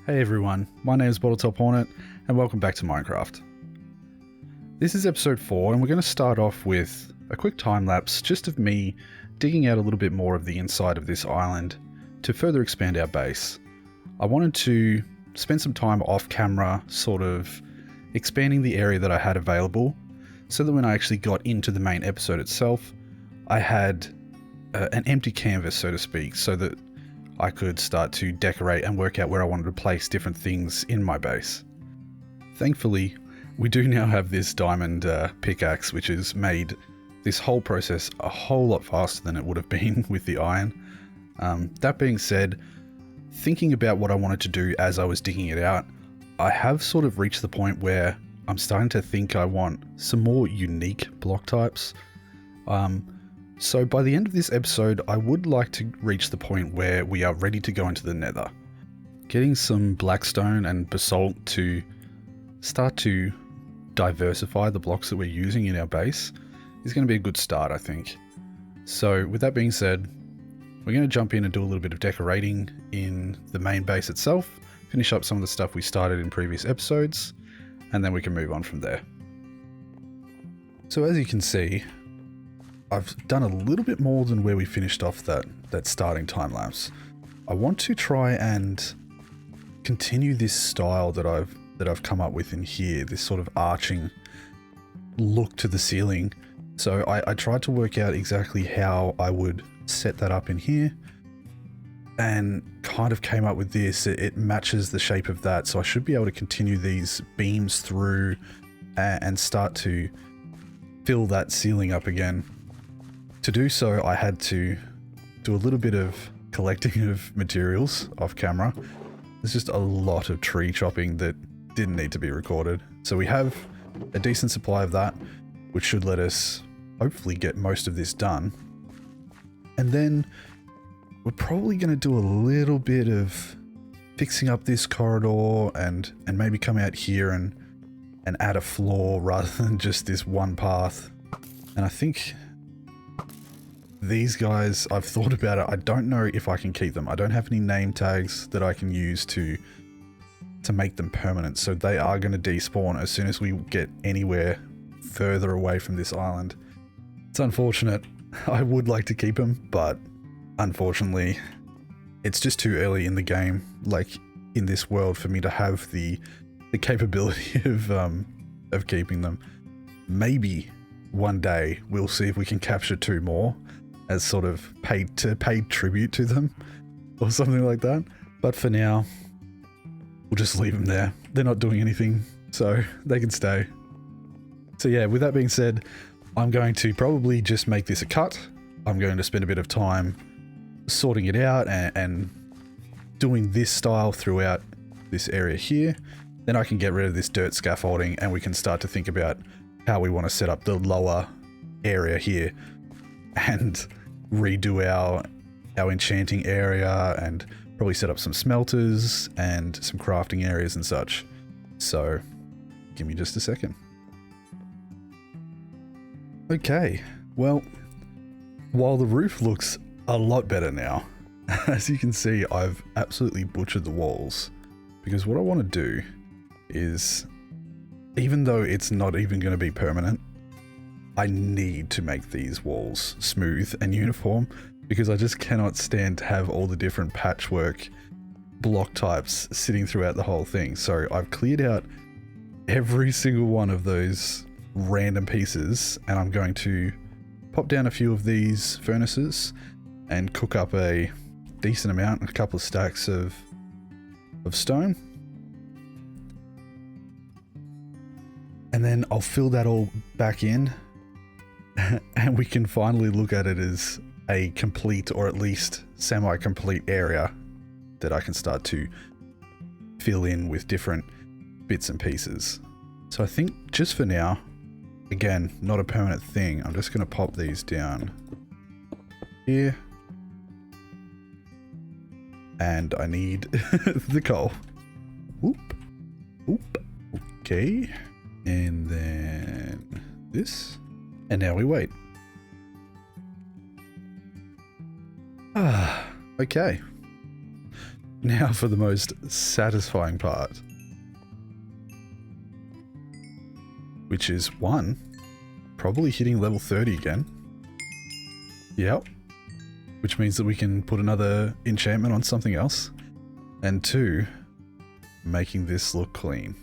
Hey everyone, my name is BottleTopHornet and welcome back to Minecraft. This is episode 4 and we're going to start off with a quick time lapse just of me digging out a little bit more of the inside of this island to further expand our base. I wanted to spend some time off camera sort of expanding the area that I had available so that when I actually got into the main episode itself I had an empty canvas, so to speak, so that I could start to decorate and work out where I wanted to place different things in my base. Thankfully, we do now have this diamond pickaxe, which has made this whole process a whole lot faster than it would have been with the iron. That being said, thinking about what I wanted to do as I was digging it out, I have sort of reached the point where I'm starting to think I want some more unique block types. So by the end of this episode, I would like to reach the point where we are ready to go into the Nether. Getting some blackstone and basalt to start to diversify the blocks that we're using in our base is going to be a good start, I think. So with that being said, we're going to jump in and do a little bit of decorating in the main base itself, finish up some of the stuff we started in previous episodes, and then we can move on from there. So as you can see, I've done a little bit more than where we finished off that starting time lapse. I want to try and continue this style that I've come up with in here, this sort of arching look to the ceiling. So I tried to work out exactly how I would set that up in here and kind of came up with this. It matches the shape of that, so I should be able to continue these beams through and start to fill that ceiling up again. To do so, I had to do a little bit of collecting of materials off camera. There's just a lot of tree chopping that didn't need to be recorded. So we have a decent supply of that, which should let us hopefully get most of this done. And then we're probably going to do a little bit of fixing up this corridor and maybe come out here and add a floor rather than just this one path. And I think these guys, I've thought about it. I don't know if I can keep them. I don't have any name tags that I can use to make them permanent. So they are going to despawn as soon as we get anywhere further away from this island. It's unfortunate. I would like to keep them, but unfortunately, it's just too early in the game, like in this world, for me to have the capability of keeping them. Maybe one day we'll see if we can capture 2 more as sort of paid tribute to them or something like that. But for now, we'll just leave them there. They're not doing anything, so they can stay. So yeah, with that being said, I'm going to probably just make this a cut. I'm going to spend a bit of time sorting it out and doing this style throughout this area here. Then I can get rid of this dirt scaffolding and we can start to think about how we want to set up the lower area here and redo our enchanting area and probably set up some smelters and some crafting areas and such. So give me just a second. Okay, well, while the roof looks a lot better now, as you can see, I've absolutely butchered the walls, because what I want to do is, even though it's not even going to be permanent, I need to make these walls smooth and uniform, because I just cannot stand to have all the different patchwork block types sitting throughout the whole thing. So I've cleared out every single one of those random pieces, and I'm going to pop down a few of these furnaces and cook up a decent amount, a couple of stacks of stone. And then I'll fill that all back in and we can finally look at it as a complete, or at least semi-complete area that I can start to fill in with different bits and pieces. So I think just for now, again, not a permanent thing, I'm just going to pop these down here. And I need the coal. Whoop. Whoop. Okay. And then this. And now we wait. Okay. Now for the most satisfying part. Which is 1, probably hitting level 30 again. Yep. Which means that we can put another enchantment on something else. And 2, making this look clean.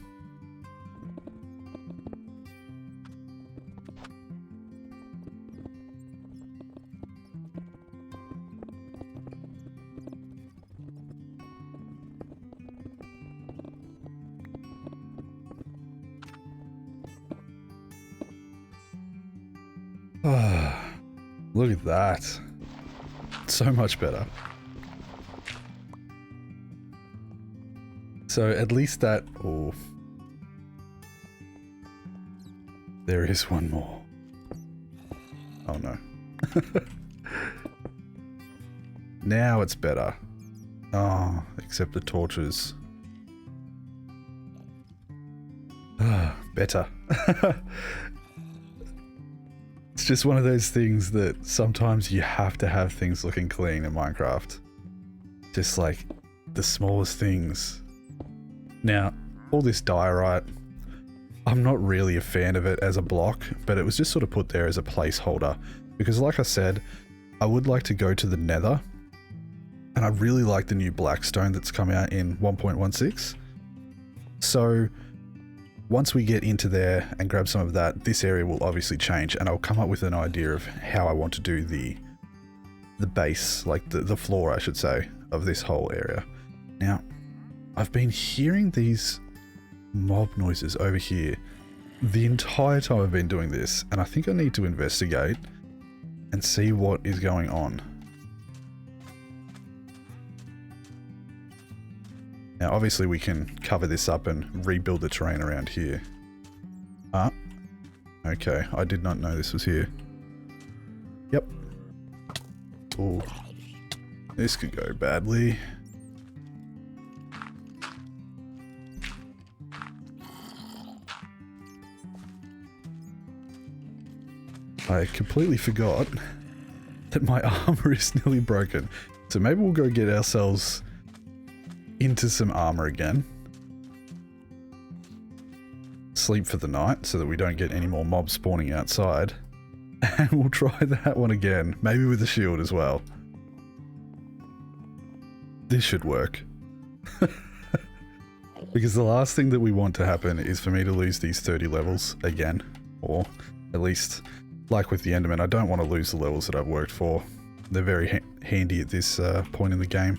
Look at that. So much better. So at least that... Oh. There is one more. Oh no. Now it's better. Oh, except the torches. Better. It's just one of those things that sometimes you have to have things looking clean in Minecraft. Just like the smallest things. Now, all this diorite, I'm not really a fan of it as a block, but it was just sort of put there as a placeholder. Because like I said, I would like to go to the Nether. And I really like the new Blackstone that's come out in 1.16. So once we get into there and grab some of that, this area will obviously change, and I'll come up with an idea of how I want to do the base, like the floor I should say, of this whole area. Now, I've been hearing these mob noises over here the entire time I've been doing this, and I think I need to investigate and see what is going on. Now obviously we can cover this up and rebuild the terrain around here. Ah, okay, I did not know this was here. Yep. Oh, this could go badly. I completely forgot that my armor is nearly broken. So maybe we'll go get ourselves into some armor again. Sleep for the night so that we don't get any more mobs spawning outside. And we'll try that one again. Maybe with a shield as well. This should work. Because the last thing that we want to happen is for me to lose these 30 levels again. Or at least, like with the Enderman, I don't want to lose the levels that I've worked for. They're very handy at this point in the game.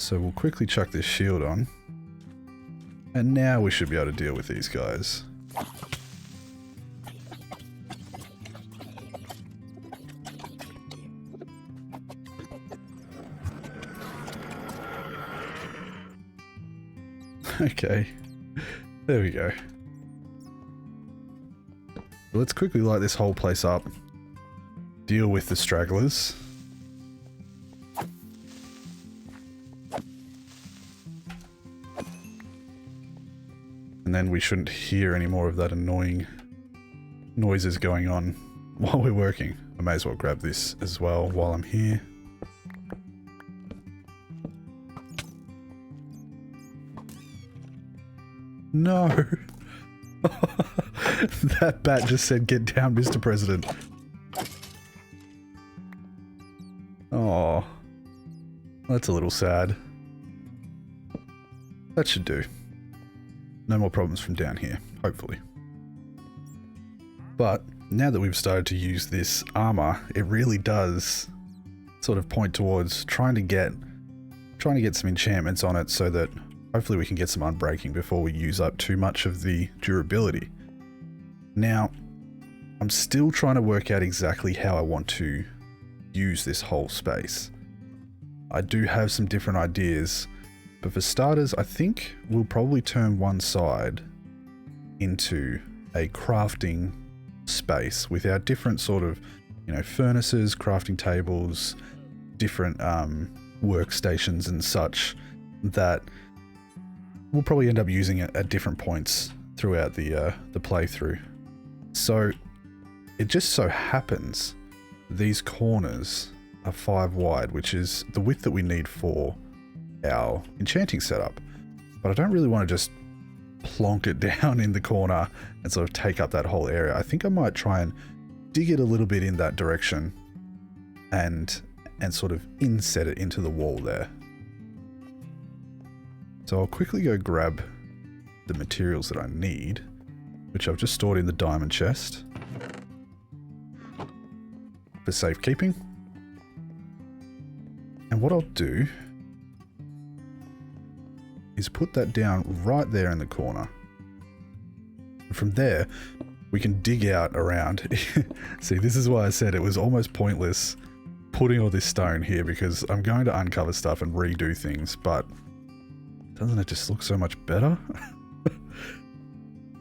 So we'll quickly chuck this shield on. And now we should be able to deal with these guys. Okay. There we go. Let's quickly light this whole place up. Deal with the stragglers. And then we shouldn't hear any more of that annoying noises going on while we're working. I may as well grab this as well while I'm here. No! That bat just said, "Get down, Mr. President." Oh, that's a little sad. That should do. No more problems from down here, hopefully. But now that we've started to use this armor, it really does sort of point towards trying to get some enchantments on it so that hopefully we can get some unbreaking before we use up too much of the durability. Now, I'm still trying to work out exactly how I want to use this whole space. I do have some different ideas. But for starters, I think we'll probably turn one side into a crafting space with our different sort of, you know, furnaces, crafting tables, different workstations and such that we'll probably end up using it at different points throughout the playthrough. So it just so happens these corners are 5 wide, which is the width that we need for our enchanting setup. But I don't really want to just plonk it down in the corner and sort of take up that whole area. I think I might try and dig it a little bit in that direction and sort of inset it into the wall there. So I'll quickly go grab the materials that I need, which I've just stored in the diamond chest for safekeeping. And what I'll do is put that down right there in the corner. And from there, we can dig out around. See, this is why I said it was almost pointless putting all this stone here, because I'm going to uncover stuff and redo things, but doesn't it just look so much better?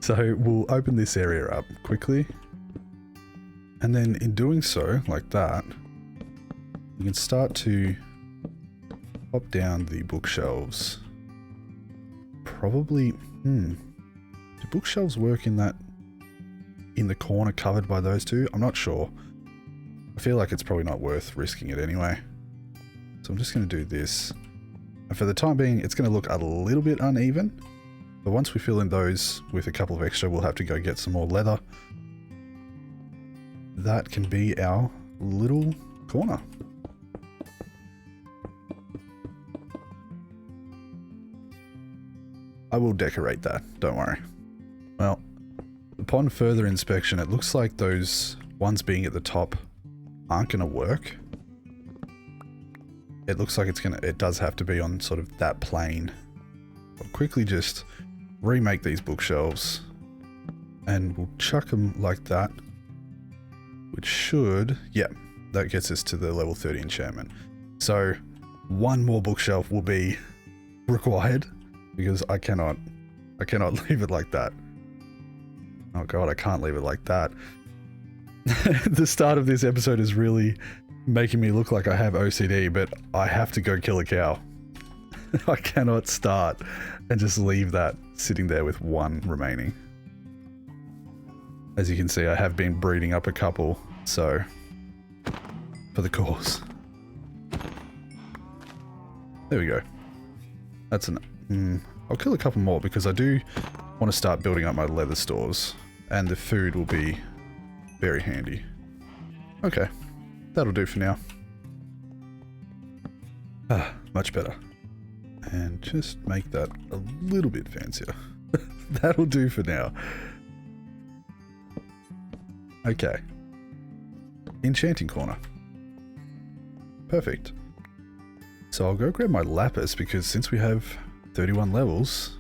So we'll open this area up quickly. And then in doing so, like that, you can start to pop down the bookshelves. Probably, do bookshelves work in the corner covered by those two? I'm not sure. I feel like it's probably not worth risking it anyway. So I'm just going to do this. And for the time being, it's going to look a little bit uneven. But once we fill in those with a couple of extra, we'll have to go get some more leather. That can be our little corner. I will decorate that, don't worry. Well, upon further inspection, it looks like those ones being at the top aren't going to work. It looks like it does have to be on sort of that plane. I'll quickly just remake these bookshelves and we'll chuck them like that, which should, yeah, that gets us to the level 30 enchantment. So one more bookshelf will be required, because I cannot leave it like that. Oh god, I can't leave it like that. The start of this episode is really making me look like I have OCD, but I have to go kill a cow. I cannot start and just leave that sitting there with one remaining. As you can see, I have been breeding up a couple, so for the cause. There we go. That's an... I'll kill a couple more because I do want to start building up my leather stores, and the food will be very handy. Okay, that'll do for now. Much better. And just make that a little bit fancier. That'll do for now. Okay. Enchanting corner. Perfect. So I'll go grab my lapis, because since we have 31 levels,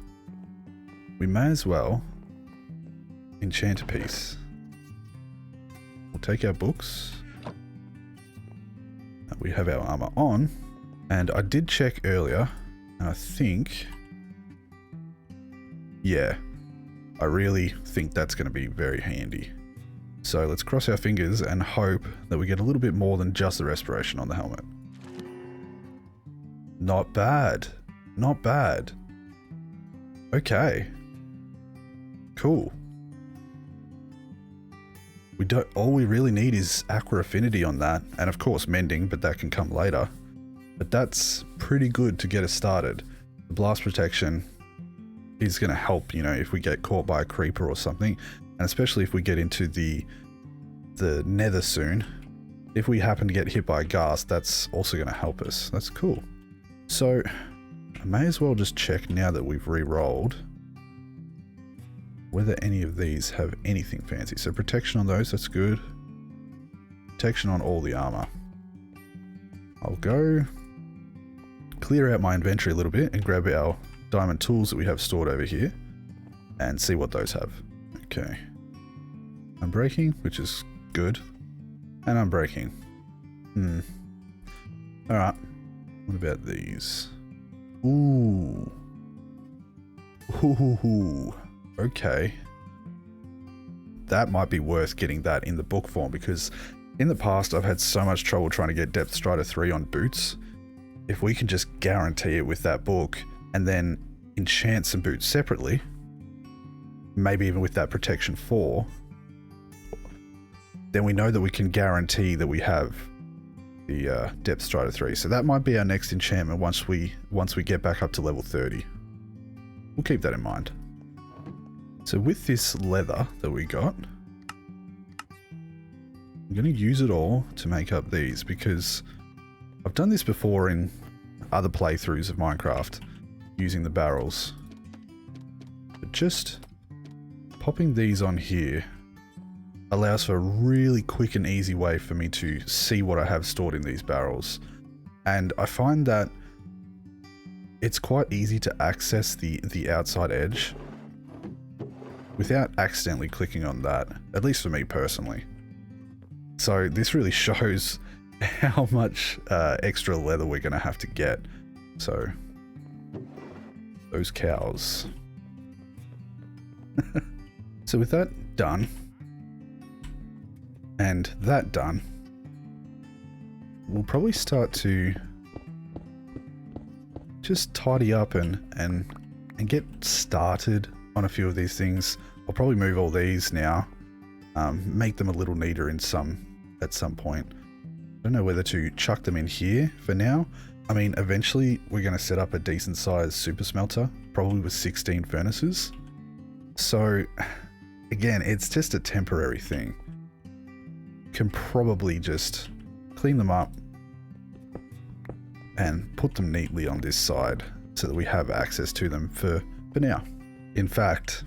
we may as well enchant a piece. We'll take our books. We have our armor on, and I did check earlier, and I think, yeah, I really think that's going to be very handy. So let's cross our fingers and hope that we get a little bit more than just the respiration on the helmet. Not bad. Not bad. Okay. Cool. All we really need is aqua affinity on that, and of course mending, but that can come later. But that's pretty good to get us started. The blast protection is going to help, you know, if we get caught by a creeper or something, and especially if we get into the Nether soon. If we happen to get hit by a ghast, that's also going to help us. That's cool. So I may as well just check now that we've re-rolled whether any of these have anything fancy. So protection on those, that's good. Protection on all the armor. I'll go clear out my inventory a little bit and grab our diamond tools that we have stored over here and see what those have. Okay. Unbreaking, which is good. And unbreaking. Alright. What about these? Ooh. Ooh. Okay. That might be worth getting that in the book form, because in the past I've had so much trouble trying to get Depth Strider 3 on boots. If we can just guarantee it with that book and then enchant some boots separately, maybe even with that protection 4, then we know that we can guarantee that we have depth strider 3. So that might be our next enchantment once we get back up to level 30. We'll keep that in mind. So with this leather that we got, I'm going to use it all to make up these, because I've done this before in other playthroughs of Minecraft using the barrels. But just popping these on here allows for a really quick and easy way for me to see what I have stored in these barrels. And I find that it's quite easy to access the outside edge without accidentally clicking on that, at least for me personally. So this really shows how much extra leather we're going to have to get. So those cows. So with that done, and that done, we'll probably start to just tidy up and get started on a few of these things. I'll probably move all these now, make them a little neater at some point. I don't know whether to chuck them in here for now. I mean, eventually we're going to set up a decent sized super smelter, probably with 16 furnaces. So again, it's just a temporary thing. Can probably just clean them up and put them neatly on this side so that we have access to them for now. In fact,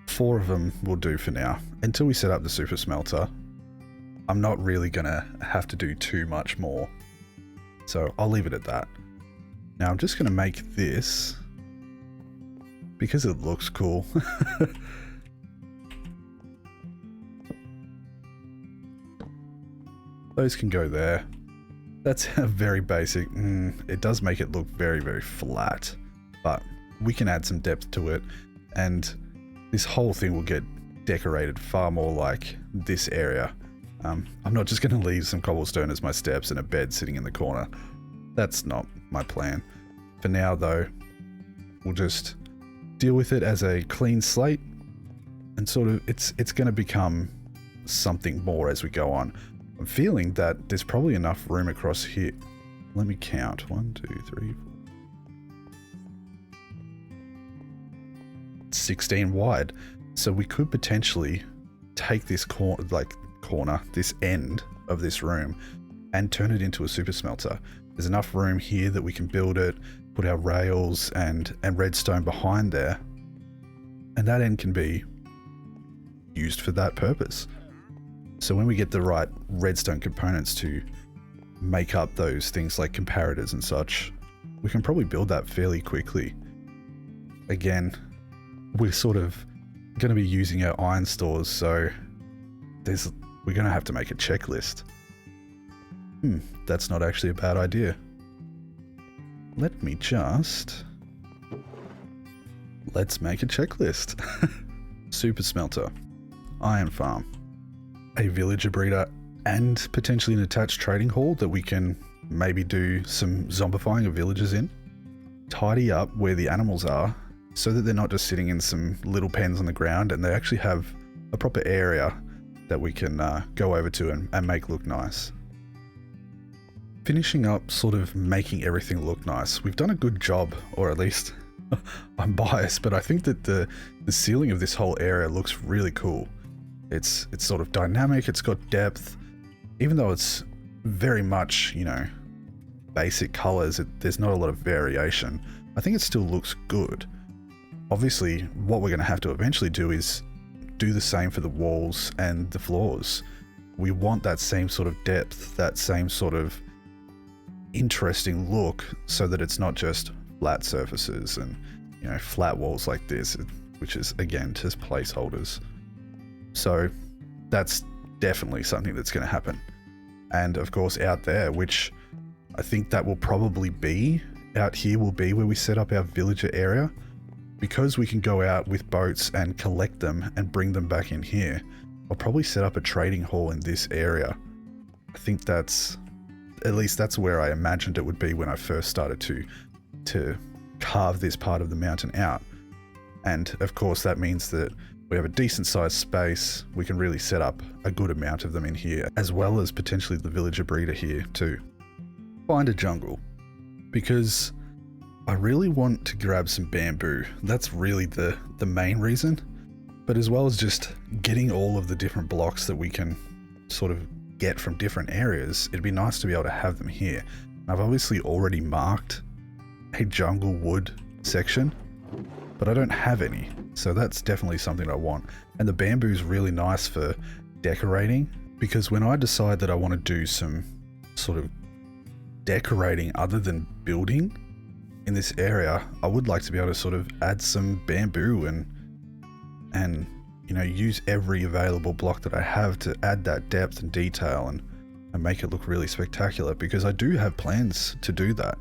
4 of them will do for now. Until we set up the super smelter, I'm not really gonna have to do too much more. So I'll leave it at that. Now I'm just gonna make this because it looks cool. Those can go there. That's a very basic. It does make it look very, very flat, but we can add some depth to it, and this whole thing will get decorated far more like this area. I'm not just going to leave some cobblestone as my steps and a bed sitting in the corner. That's not my plan. For now, though, we'll just deal with it as a clean slate, and sort of it's going to become something more as we go on. I'm feeling that there's probably enough room across here. Let me count. 1, 2, 3, 4. 16 wide. So we could potentially take this corner, this end of this room, and turn it into a super smelter. There's enough room here that we can build it, put our rails and redstone behind there, and that end can be used for that purpose. So when we get the right redstone components to make up those things like comparators and such, we can probably build that fairly quickly. Again, we're sort of going to be using our iron stores, so we're going to have to make a checklist. That's not actually a bad idea. Let's make a checklist. Super smelter, iron farm, a villager breeder, and potentially an attached trading hall that we can maybe do some zombifying of villagers in. Tidy up where the animals are so that they're not just sitting in some little pens on the ground, and they actually have a proper area that we can go over to and make look nice. Finishing up sort of making everything look nice. We've done a good job, or at least I'm biased, but I think that the ceiling of this whole area looks really cool. It's sort of dynamic, it's got depth. Even though it's very much, basic colors, there's not a lot of variation. I think it still looks good. Obviously, what we're going to have to eventually do is do the same for the walls and the floors. We want that same sort of depth, that same sort of interesting look, so that it's not just flat surfaces and flat walls like this, which is again just placeholders. So that's definitely something that's going to happen. And of course out there, which I think that will probably be out here, will be where we set up our villager area, because we can go out with boats and collect them and bring them back in here. I'll probably set up a trading hall in this area. I think that's where I imagined it would be when I first started to carve this part of the mountain out. And of course that means that We have a decent sized space. We can really set up a good amount of them in here, as well as potentially the villager breeder here too. Find a jungle, because I really want to grab some bamboo. That's really the main reason, but as well as just getting all of the different blocks that we can sort of get from different areas, it'd be nice to be able to have them here. I've obviously already marked a jungle wood section, but I don't have any, so that's definitely something I want. And the bamboo is really nice for decorating, because when I decide that I want to do some sort of decorating other than building in this area, I would like to be able to sort of add some bamboo and you know, use every available block that I have to add that depth and detail and make it look really spectacular, because I do have plans to do that.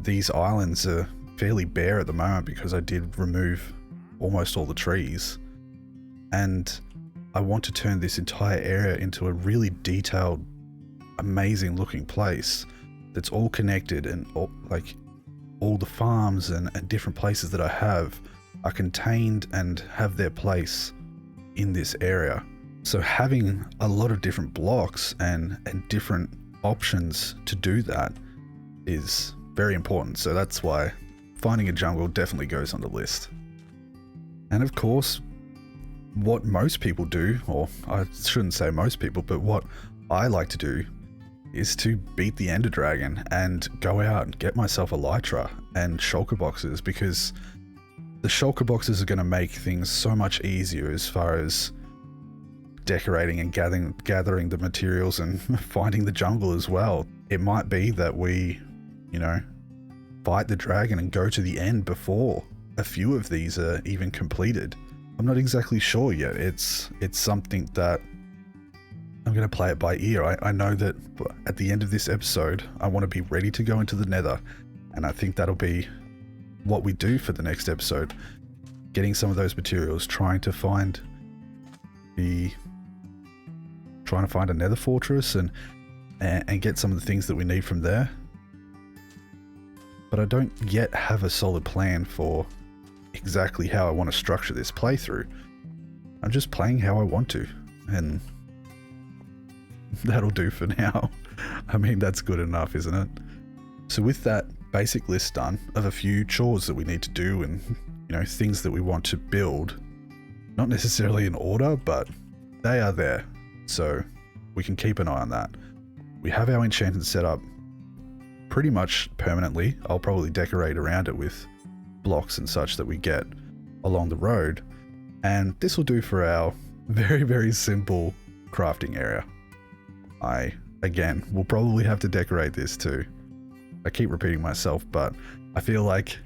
These islands are fairly bare at the moment because I did remove almost all the trees, and I want to turn this entire area into a really detailed, amazing looking place that's all connected, and all the farms and different places that I have are contained and have their place in this area. So having a lot of different blocks and different options to do that is very important. So that's why finding a jungle definitely goes on the list. And of course, what most people do, or I shouldn't say most people, but what I like to do is to beat the Ender Dragon and go out and get myself a Elytra and shulker boxes, because the shulker boxes are going to make things so much easier as far as decorating and gathering the materials and finding the jungle as well. It might be that we, you know, fight the dragon and go to the end before a few of these are even completed. I'm not exactly sure yet. It's something that I'm going to play it by ear. I know that at the end of this episode, I want to be ready to go into the Nether, and I think that'll be what we do for the next episode. Getting some of those materials, trying to find a Nether fortress and get some of the things that we need from there. But I don't yet have a solid plan for exactly how I want to structure this playthrough. I'm just playing how I want to, and that'll do for now. I mean, that's good enough, isn't it? So with that basic list done of a few chores that we need to do and, you know, things that we want to build, not necessarily in order, but they are there, so we can keep an eye on that. We have our enchanted set up pretty much permanently. I'll probably decorate around it with blocks and such that we get along the road, and this will do for our very, very simple crafting area. Again, will probably have to decorate this too. I keep repeating myself, but I feel like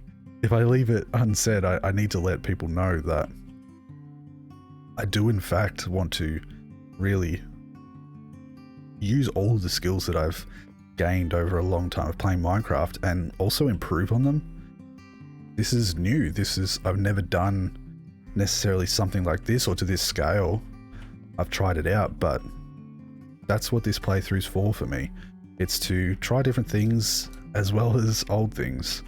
if I leave it unsaid, I need to let people know that I do in fact want to really use all of the skills that I've gained over a long time of playing Minecraft and also improve on them. This is new. I've never done necessarily something like this or to this scale. I've tried it out, but that's what this playthrough is for me. It's to try different things as well as old things,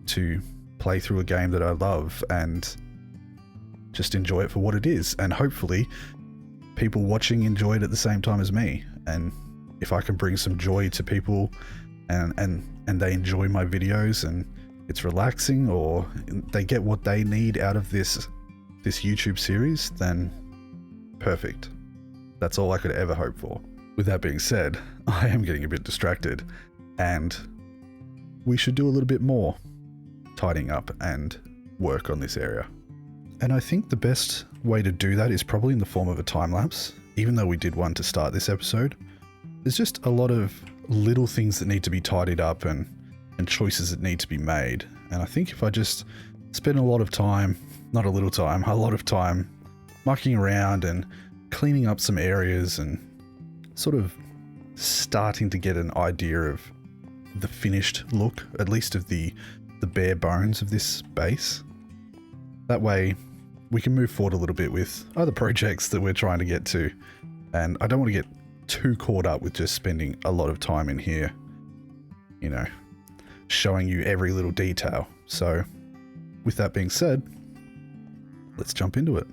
to play through a game that I love and just enjoy it for what it is. And hopefully people watching enjoy it at the same time as me. And if I can bring some joy to people and they enjoy my videos and it's relaxing, or they get what they need out of this YouTube series, then perfect. That's all I could ever hope for. With that being said, I am getting a bit distracted, and we should do a little bit more tidying up and work on this area. And I think the best way to do that is probably in the form of a time lapse. Even though we did one to start this episode, there's just a lot of little things that need to be tidied up and choices that need to be made. And I think if I just spend a lot of time mucking around and cleaning up some areas and sort of starting to get an idea of the finished look, at least of the bare bones of this base, that way we can move forward a little bit with other projects that we're trying to get to. And I don't want to get too caught up with just spending a lot of time in here, you know, showing you every little detail. So with that being said, let's jump into it.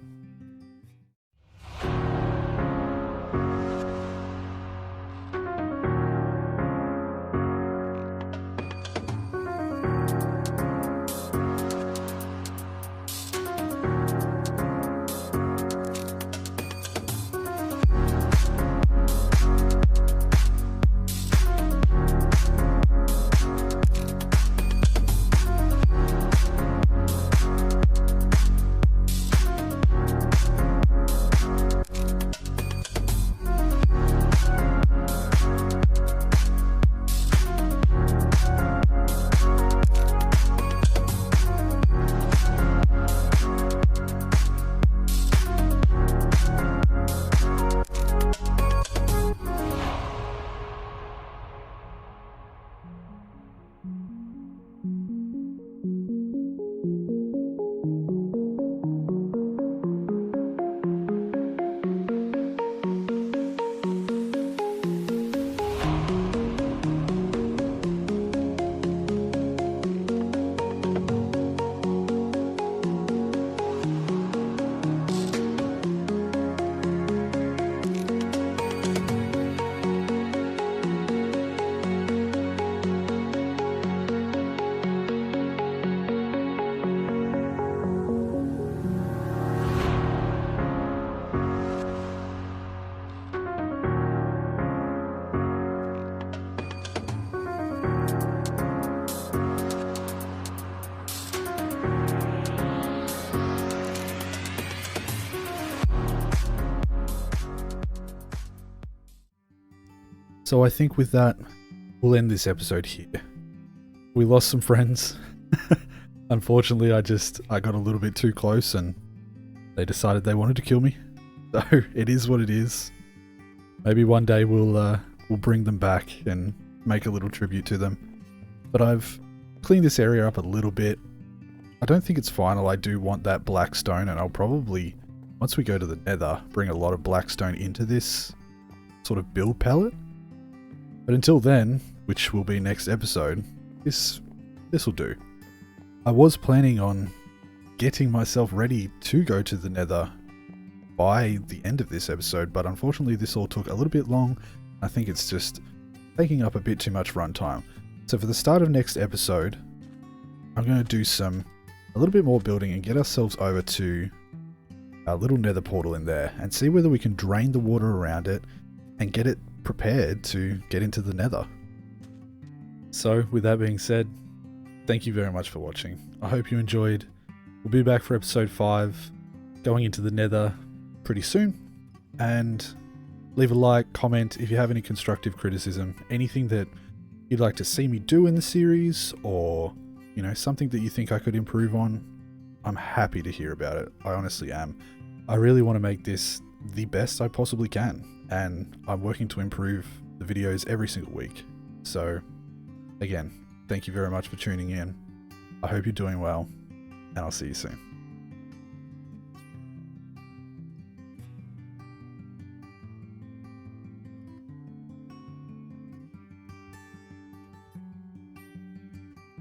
So I think with that, we'll end this episode here. We lost some friends. Unfortunately, I got a little bit too close and they decided they wanted to kill me. So it is what it is. Maybe one day we'll bring them back and make a little tribute to them. But I've cleaned this area up a little bit. I don't think it's final. I do want that black stone, and I'll probably, once we go to the Nether, bring a lot of black stone into this sort of build palette. But until then, which will be next episode, this will do. I was planning on getting myself ready to go to the Nether by the end of this episode, but unfortunately this all took a little bit long. I think it's just taking up a bit too much runtime. So for the start of next episode, I'm going to do a little bit more building and get ourselves over to our little Nether portal in there and see whether we can drain the water around it and get it prepared to get into the Nether. So with that being said, thank you very much for watching. I hope you enjoyed. We'll be back for episode 5, going into the Nether pretty soon. And leave a like, comment if you have any constructive criticism, anything that you'd like to see me do in the series, or, you know, something that you think I could improve on. I'm happy to hear about it. I honestly am. I really want to make this the best I possibly can, and I'm working to improve the videos every single week. So, again, thank you very much for tuning in. I hope you're doing well, and I'll see you soon.